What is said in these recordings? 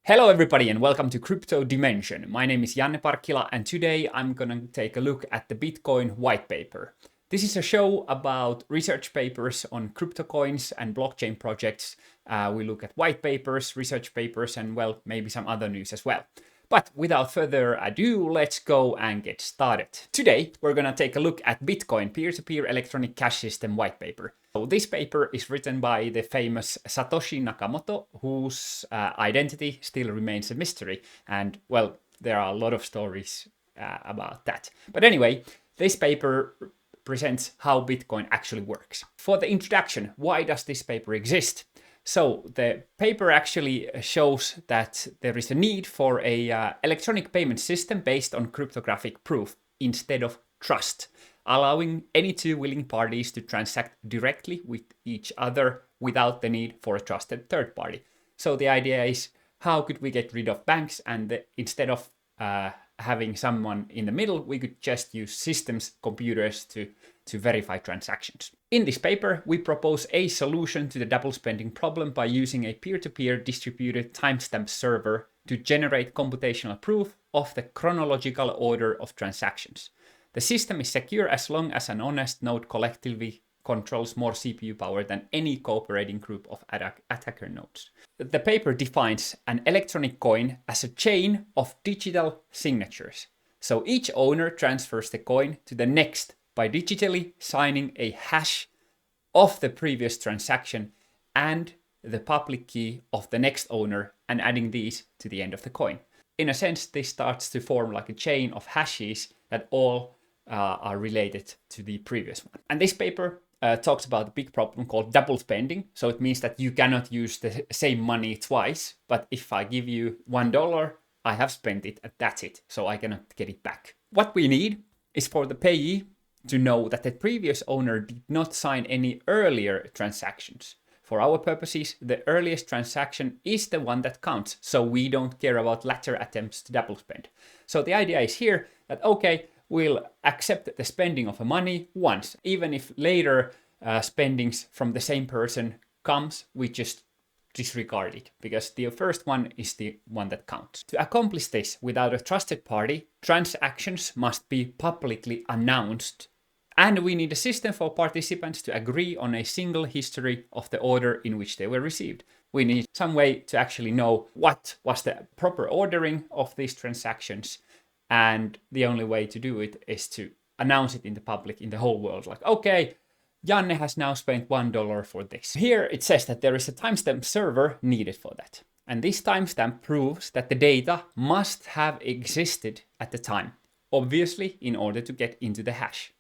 Hello everybody and welcome to Crypto Dimension. My name is janneparkkila and today I'm gonna take a look at the Bitcoin white paper. This is a show about research papers on crypto coins and blockchain projects. We look at white papers, research papers, and well, maybe some other news as well. But without further ado, let's go and get started. Today, we're gonna take a look at Bitcoin peer-to-peer electronic cash system white paper. So this paper is written by the famous Satoshi Nakamoto, whose identity still remains a mystery. And well, there are a lot of stories about that. But anyway, this paper presents how Bitcoin actually works. For the introduction, why does this paper exist? So the paper actually shows that there is a need for a electronic payment system based on cryptographic proof instead of trust, allowing any two willing parties to transact directly with each other without the need for a trusted third party. So the idea is, how could we get rid of banks and instead of having someone in the middle, we could just use systems, computers to verify transactions. In this paper, we propose a solution to the double spending problem by using a peer-to-peer distributed timestamp server to generate computational proof of the chronological order of transactions. The system is secure as long as an honest node collectively controls more CPU power than any cooperating group of attacker nodes. The paper defines an electronic coin as a chain of digital signatures. So each owner transfers the coin to the next by digitally signing a hash of the previous transaction and the public key of the next owner and adding these to the end of the coin. In a sense, this starts to form like a chain of hashes that all are related to the previous one. And this paper talks about a big problem called double spending. So it means that you cannot use the same money twice, but if I give you $1, I have spent it and that's it. So I cannot get it back. What we need is for the payee to know that the previous owner did not sign any earlier transactions. For our purposes, the earliest transaction is the one that counts, so we don't care about latter attempts to double spend. So the idea is here that, okay, we'll accept the spending of money once, even if later spendings from the same person comes, we just disregard it, because the first one is the one that counts. To accomplish this without a trusted party, transactions must be publicly announced. And we need a system for participants to agree on a single history of the order in which they were received. We need some way to actually know what was the proper ordering of these transactions. And the only way to do it is to announce it in the public, in the whole world. Like, okay, Janne has now spent $1 for this. Here it says that there is a timestamp server needed for that. And this timestamp proves that the data must have existed at the time, obviously in order to get into the hash.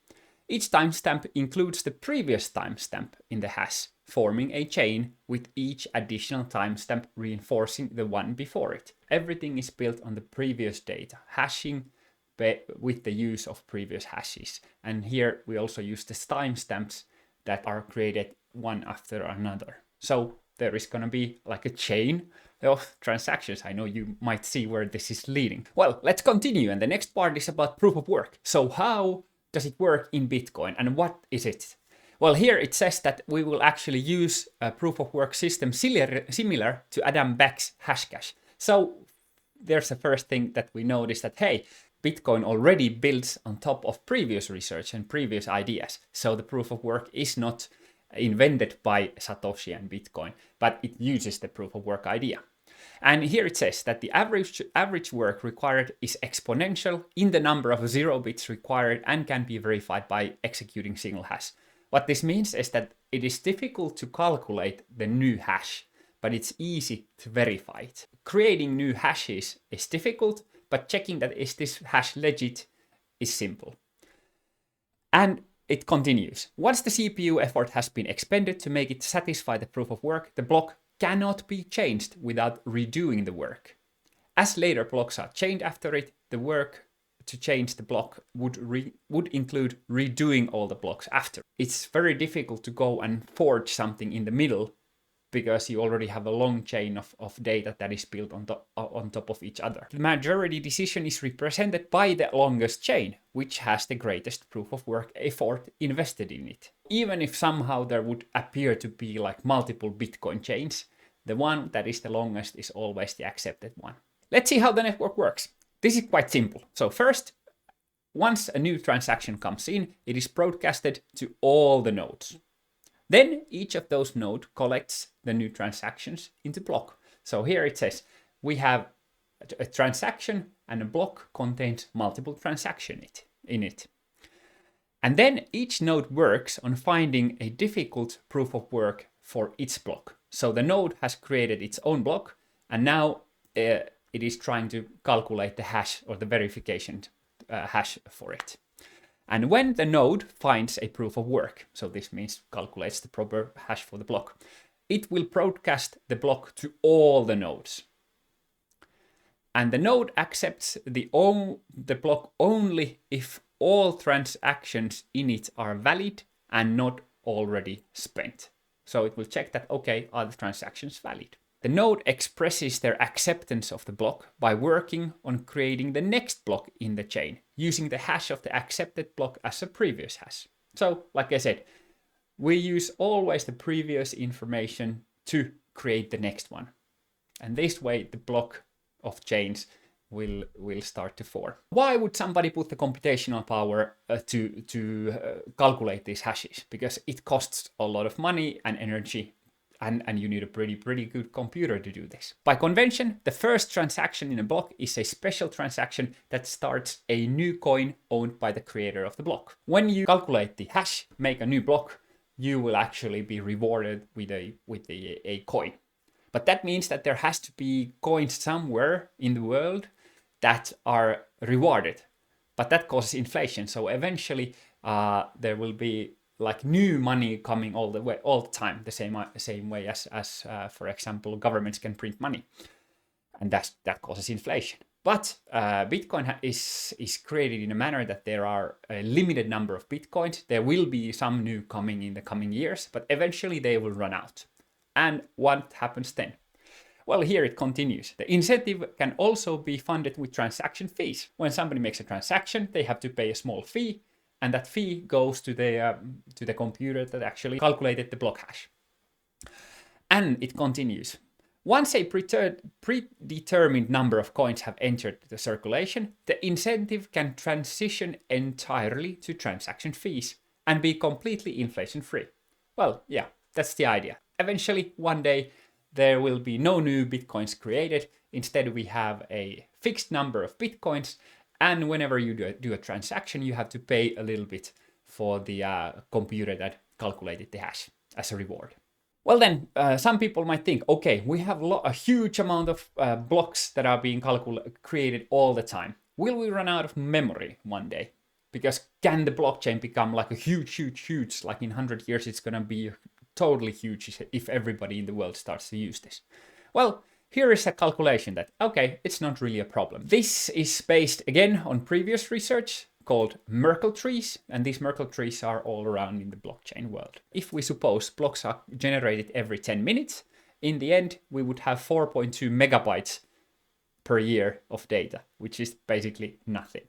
Each timestamp includes the previous timestamp in the hash, forming a chain with each additional timestamp reinforcing the one before it. Everything is built on the previous data, hashing with the use of previous hashes. And here we also use the timestamps that are created one after another. So there is going to be like a chain of transactions. I know you might see where this is leading. Well, let's continue. And the next part is about proof of work. So how does it work in Bitcoin and what is it? Well, here it says that we will actually use a proof of work system similar to Adam Back's Hashcash. So there's the first thing that we notice that, hey, Bitcoin already builds on top of previous research and previous ideas. So the proof of work is not invented by Satoshi and Bitcoin, but it uses the proof of work idea. And here it says that the average work required is exponential in the number of 0 bits required and can be verified by executing single hash. What this means is that it is difficult to calculate the new hash, but it's easy to verify it. Creating new hashes is difficult, but checking that is this hash legit is simple. And it continues. Once the CPU effort has been expended to make it satisfy the proof of work, the block cannot be changed without redoing the work. As later blocks are chained after it, the work to change the block would include redoing all the blocks after. It's very difficult to go and forge something in the middle because you already have a long chain of data that is built on top of each other. The majority decision is represented by the longest chain, which has the greatest proof of work effort invested in it. Even if somehow there would appear to be like multiple Bitcoin chains, the one that is the longest is always the accepted one. Let's see how the network works. This is quite simple. So first, once a new transaction comes in, it is broadcasted to all the nodes. Then each of those nodes collects the new transactions into block. So here it says we have a transaction and a block contains multiple transactions in it. And then each node works on finding a difficult proof of work for its block. So the node has created its own block, and now it is trying to calculate the hash or the verification hash for it. And when the node finds a proof of work, so this means calculates the proper hash for the block, it will broadcast the block to all the nodes. And the node accepts the block only if all transactions in it are valid and not already spent. So it will check that, okay, are the transactions valid? The node expresses their acceptance of the block by working on creating the next block in the chain, using the hash of the accepted block as a previous hash. So, like I said, we use always the previous information to create the next one. And this way, the block of chains will start to form. Why would somebody put the computational power to calculate these hashes? Because it costs a lot of money and energy, and you need a pretty good computer to do this. By convention, the first transaction in a block is a special transaction that starts a new coin owned by the creator of the block. When you calculate the hash, make a new block, you will actually be rewarded with a coin. But that means that there has to be coins somewhere in the world that are rewarded. But that causes inflation. So eventually there will be like new money coming all the time, the same way as for example, governments can print money. And that causes inflation. But Bitcoin is created in a manner that there are a limited number of Bitcoins. There will be some new coming in the coming years, but eventually they will run out. And what happens then? Well, here it continues. The incentive can also be funded with transaction fees. When somebody makes a transaction, they have to pay a small fee, and that fee goes to the computer that actually calculated the block hash. And it continues. Once a predetermined number of coins have entered the circulation, the incentive can transition entirely to transaction fees and be completely inflation-free. Well, yeah, that's the idea. Eventually, one day, there will be no new Bitcoins created. Instead, we have a fixed number of Bitcoins. And whenever you do a transaction, you have to pay a little bit for the computer that calculated the hash as a reward. Well then, some people might think, okay, we have a huge amount of blocks that are being created all the time. Will we run out of memory one day? Because can the blockchain become like a huge, like in 100 years it's going to be totally huge if everybody in the world starts to use this? Well, here is a calculation that, okay, it's not really a problem. This is based again on previous research called Merkle trees, and these Merkle trees are all around in the blockchain world. If we suppose blocks are generated every 10 minutes, in the end, we would have 4.2 megabytes per year of data, which is basically nothing.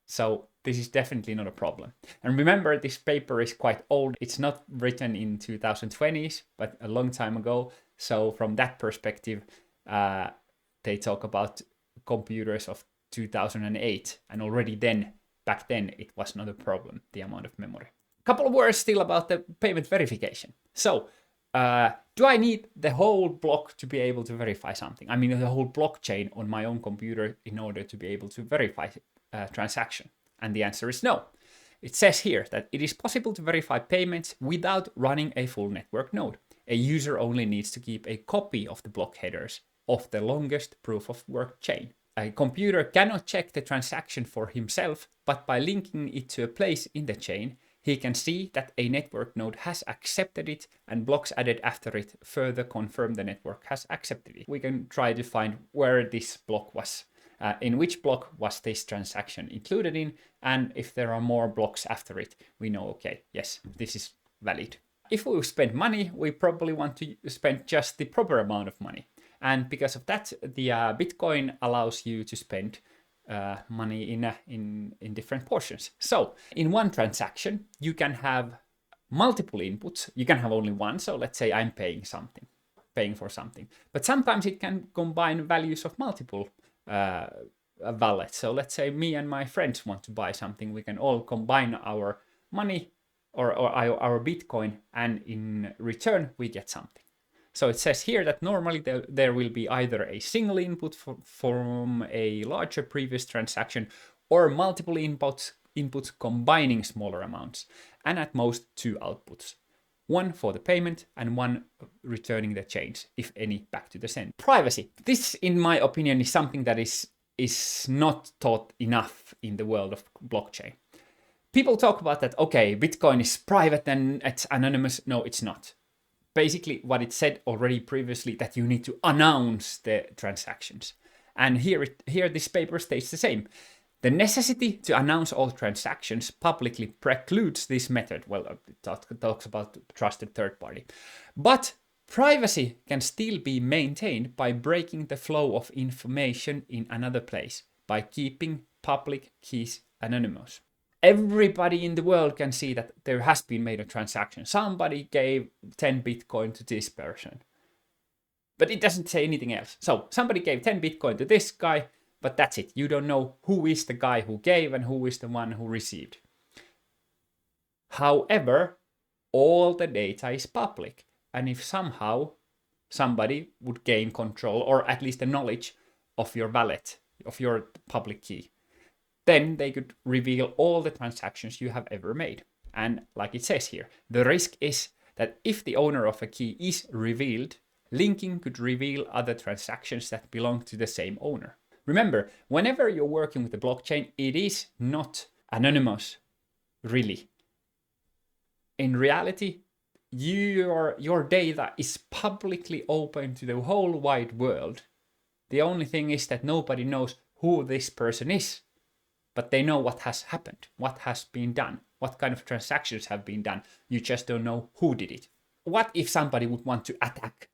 So this is definitely not a problem. And remember, this paper is quite old. It's not written in 2020s, but a long time ago. So from that perspective, they talk about computers of 2008, and already back then, it was not a problem, the amount of memory. A couple of words still about the payment verification. So, do I need the whole block to be able to verify something? I mean, the whole blockchain on my own computer in order to be able to verify a transaction? And the answer is no. It says here that it is possible to verify payments without running a full network node. A user only needs to keep a copy of the block headers of the longest proof of work chain. A computer cannot check the transaction for himself, but by linking it to a place in the chain, he can see that a network node has accepted it, and blocks added after it further confirm the network has accepted it. We can try to find where this block was, in which block was this transaction included in, and if there are more blocks after it, we know, okay, yes, this is valid. If we spend money, we probably want to spend just the proper amount of money. And because of that, the Bitcoin allows you to spend money in different portions. So in one transaction, you can have multiple inputs. You can have only one. So let's say I'm paying something. paying for something. But sometimes it can combine values of multiple wallets. So let's say me and my friends want to buy something. We can all combine our money or our Bitcoin, and in return we get something. So it says here that normally there will be either a single input from a larger previous transaction or multiple inputs combining smaller amounts, and at most 2 outputs. One for the payment and one returning the change, if any, back to the sender. Privacy. This, in my opinion, is something that is not taught enough in the world of blockchain. People talk about that, okay, Bitcoin is private and it's anonymous. No, it's not. Basically, what it said already previously, that you need to announce the transactions. And here this paper states the same. The necessity to announce all transactions publicly precludes this method. Well, it talks about trusted third party. But privacy can still be maintained by breaking the flow of information in another place, by keeping public keys anonymous. Everybody in the world can see that there has been made a transaction. Somebody gave 10 Bitcoin to this person. But it doesn't say anything else. So somebody gave 10 Bitcoin to this guy, but that's it. You don't know who is the guy who gave and who is the one who received. However, all the data is public. And if somehow somebody would gain control, or at least the knowledge of your wallet, of your public key, then they could reveal all the transactions you have ever made. And like it says here, the risk is that if the owner of a key is revealed, linking could reveal other transactions that belong to the same owner. Remember, whenever you're working with the blockchain, it is not anonymous, really. In reality, your data is publicly open to the whole wide world. The only thing is that nobody knows who this person is. But they know what has happened, what has been done, what kind of transactions have been done. You just don't know who did it. What if somebody would want to attack?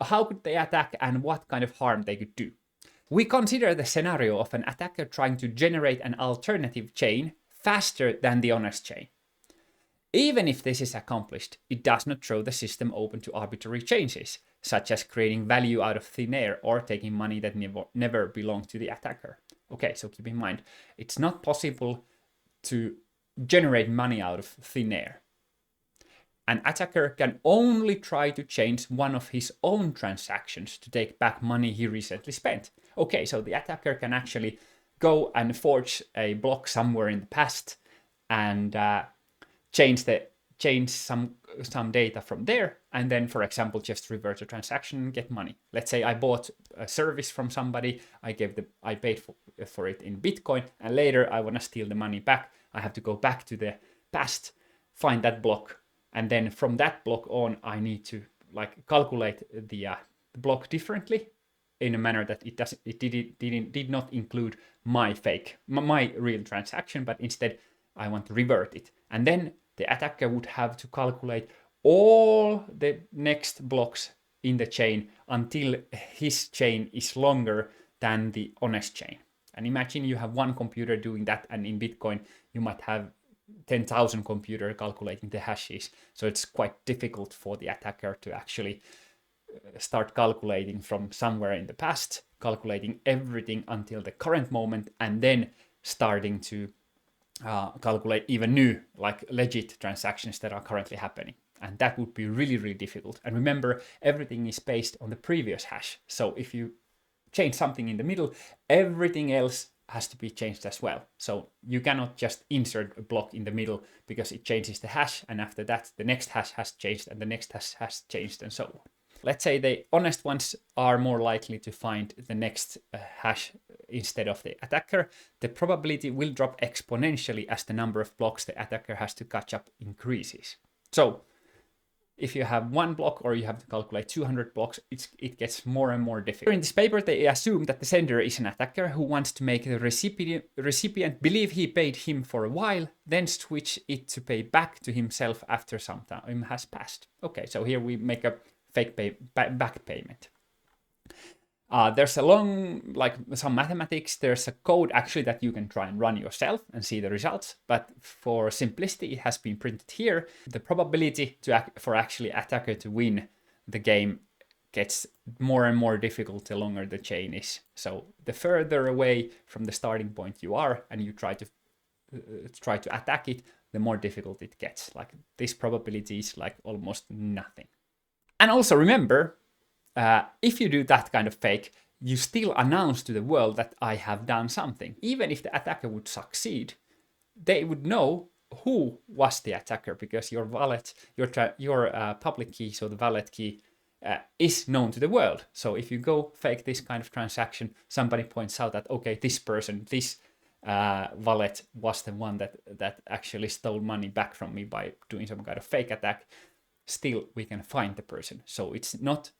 How could they attack, and what kind of harm they could do? We consider the scenario of an attacker trying to generate an alternative chain faster than the honest chain. Even if this is accomplished, it does not throw the system open to arbitrary changes, such as creating value out of thin air or taking money that never belonged to the attacker. Okay, so keep in mind, it's not possible to generate money out of thin air. An attacker can only try to change one of his own transactions to take back money he recently spent. Okay, so the attacker can actually go and forge a block somewhere in the past and change some data from there, and then, for example, just revert a transaction and get money. Let's say I bought a service from somebody, I paid for it in Bitcoin, and later I want to steal the money back. I have to go back to the past, find that block, and then from that block on, I need to calculate the block differently in a manner that it did not include my real transaction, but instead I want to revert it, and then the attacker would have to calculate all the next blocks in the chain until his chain is longer than the honest chain. And imagine you have one computer doing that, and in Bitcoin you might have 10,000 computers calculating the hashes. So it's quite difficult for the attacker to actually start calculating from somewhere in the past, calculating everything until the current moment, and then starting to calculate even new, legit transactions that are currently happening. And that would be really, really difficult. And remember, everything is based on the previous hash. So if you change something in the middle, everything else has to be changed as well. So you cannot just insert a block in the middle because it changes the hash, and after that the next hash has changed and the next hash has changed, and so on. Let's say the honest ones are more likely to find the next hash instead of the attacker. The probability will drop exponentially as the number of blocks the attacker has to catch up increases. So if you have one block or you have to calculate 200 blocks, it gets more and more difficult. In this paper, they assume that the sender is an attacker who wants to make the recipient believe he paid him for a while, then switch it to pay back to himself after some time has passed. Okay, so here we make a fake back payment. There's a long, some mathematics. There's a code actually that you can try and run yourself and see the results. But for simplicity, it has been printed here. The probability for actually attacker to win the game gets more and more difficult the longer the chain is. So the further away from the starting point you are, and you try to attack it, the more difficult it gets. Like this probability is like almost nothing. And also remember, if you do that kind of fake, you still announce to the world that I have done something. Even if the attacker would succeed, they would know who was the attacker, because your wallet, your public key, so the wallet key, is known to the world. So if you go fake this kind of transaction, somebody points out that, okay, this person, this wallet was the one that actually stole money back from me by doing some kind of fake attack, still we can find the person. So it's not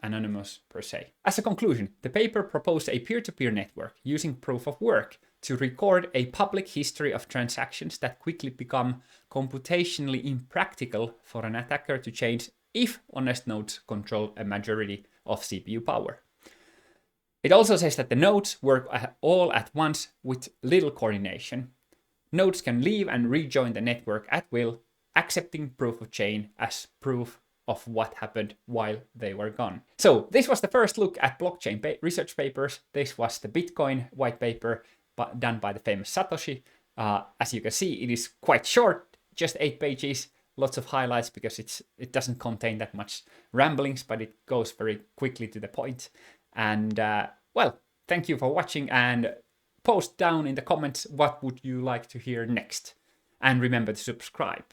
anonymous per se. As a conclusion, the paper proposed a peer-to-peer network using proof of work to record a public history of transactions that quickly become computationally impractical for an attacker to change if honest nodes control a majority of CPU power. It also says that the nodes work all at once with little coordination. Nodes can leave and rejoin the network at will, accepting proof of chain as proof of what happened while they were gone. So this was the first look at blockchain research papers. This was the Bitcoin white paper done by the famous Satoshi. As you can see, it is quite short, just 8 pages, lots of highlights because it doesn't contain that much ramblings, but it goes very quickly to the point. And well, thank you for watching, and post down in the comments what would you like to hear next. And remember to subscribe.